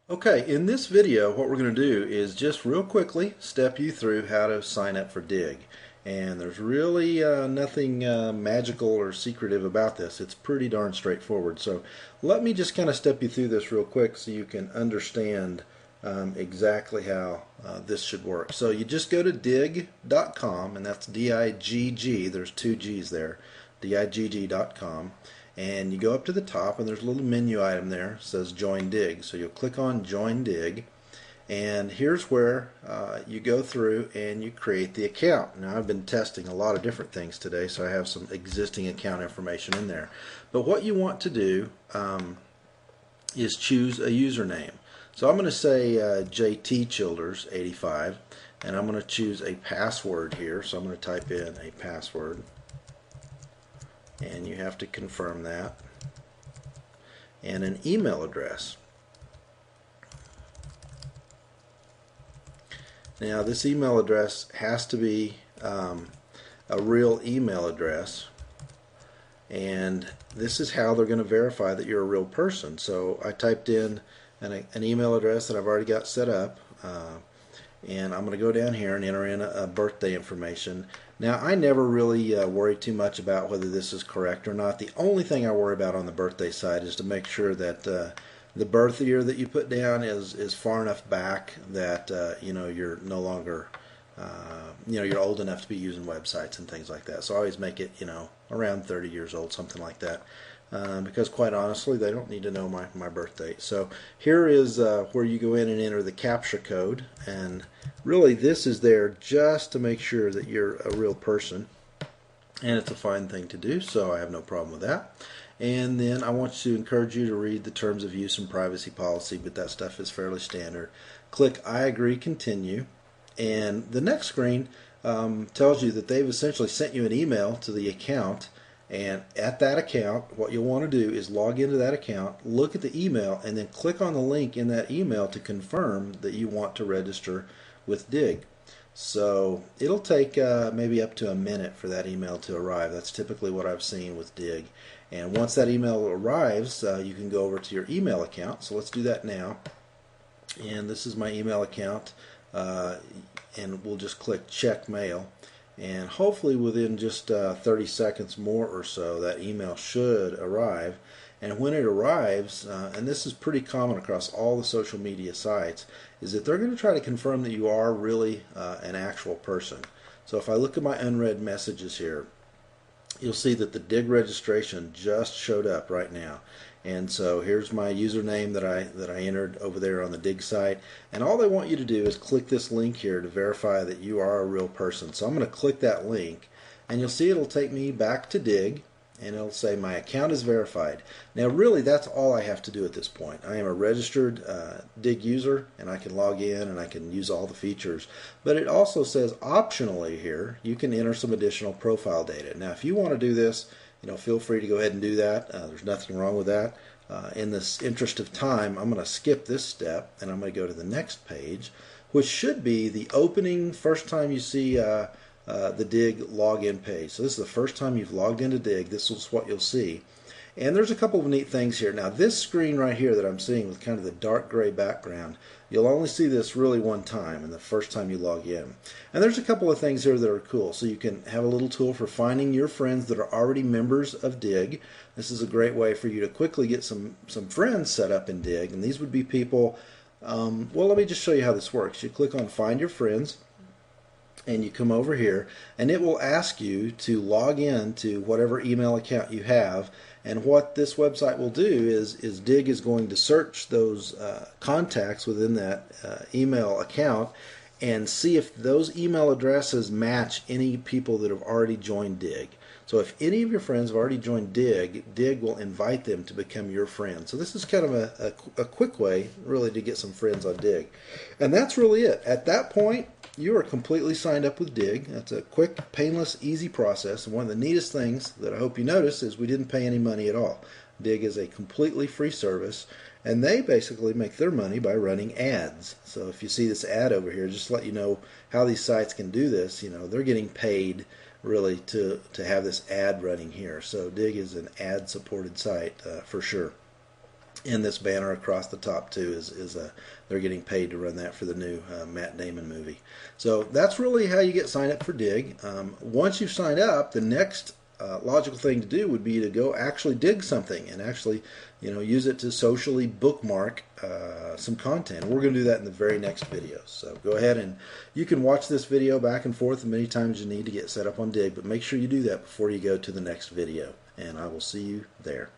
Okay, in this video what we're going to do is just real quickly step you through how to sign up for Digg. And there's really nothing magical or secretive about this. It's pretty darn straightforward. So let me just kind of step you through this real quick so you can understand exactly how this should work. So you just go to digg.com, and that's D-I-G-G, there's two G's there, digg.com. And you go up to the top and there's a little menu item there, it says join Digg. So you'll click on join Digg, and here's where you go through and you create the account. Now I've been testing a lot of different things today, so I have some existing account information in there. But what you want to do is choose a username. So I'm going to say JT Childers 85, and I'm going to choose a password here. So I'm going to type in a password, and you have to confirm that, and an email address. Now this email address has to be a real email address, and this is how they're going to verify that you're a real person. So I typed in an email address that I've already got set up, and I'm going to go down here and enter in a birthday information. Now I never really worry too much about whether this is correct or not. The only thing I worry about on the birthday side is to make sure that the birth year that you put down is far enough back that you're no longer you're old enough to be using websites and things like that. So I always make it around 30 years old, something like that. Because quite honestly, they don't need to know my birth date. So here is where you go in and enter the captcha code, and really this is there just to make sure that you're a real person, and it's a fine thing to do, so I have no problem with that. And then I want to encourage you to read the terms of use and privacy policy, but that stuff is fairly standard. Click I agree, continue, and the next screen tells you that they've essentially sent you an email to the account. And at that account, what you'll want to do is log into that account, look at the email, and then click on the link in that email to confirm that you want to register with Digg. So it'll take maybe up to a minute for that email to arrive. That's typically what I've seen with Digg. And once that email arrives, you can go over to your email account. So let's do that now. And this is my email account, and we'll just click check mail. And hopefully within just 30 seconds more or so, that email should arrive. And when it arrives, and this is pretty common across all the social media sites, is that they're going to try to confirm that you are really an actual person. So if I look at my unread messages here, you'll see that the Digg registration just showed up right now. And so here's my username that I entered over there on the Digg site, and all they want you to do is click this link here to verify that you are a real person. So I'm going to click that link, and you'll see it'll take me back to Digg, and it'll say my account is verified. Now really that's all I have to do at this point. I am a registered Digg user, and I can log in and I can use all the features. But it also says optionally here you can enter some additional profile data. Now if you want to do this, feel free to go ahead and do that. There's nothing wrong with that. In this interest of time, I'm going to skip this step, and I'm going to go to the next page, which should be the opening first time you see the Digg login page. So this is the first time you've logged into Digg. This is what you'll see. And there's a couple of neat things here. Now this screen right here that I'm seeing with kind of the dark gray background, you'll only see this really one time, and the first time you log in. And there's a couple of things here that are cool. So you can have a little tool for finding your friends that are already members of Digg. This is a great way for you to quickly get some friends set up in Digg, and these would be people, well, let me just show you how this works. You click on Find Your Friends, and you come over here, and it will ask you to log in to whatever email account you have. And what this website will do is Digg is going to search those contacts within that email account and see if those email addresses match any people that have already joined Digg. So if any of your friends have already joined Digg, Digg will invite them to become your friend. So this is kind of a quick way really to get some friends on Digg. And that's really it. At that point, you are completely signed up with Digg. That's a quick, painless, easy process. And one of the neatest things that I hope you notice is we didn't pay any money at all. Digg is a completely free service, and they basically make their money by running ads. So if you see this ad over here, just to let you know how these sites can do this, they're getting paid really to have this ad running here. So Digg is an ad-supported site for sure. And this banner across the top too is they're getting paid to run that for the new Matt Damon movie. So that's really how you get signed up for Digg. Once you've signed up, the next logical thing to do would be to go actually dig something and actually, use it to socially bookmark some content. We're going to do that in the very next video. So go ahead and you can watch this video back and forth as many times as you need to get set up on Digg, but make sure you do that before you go to the next video. And I will see you there.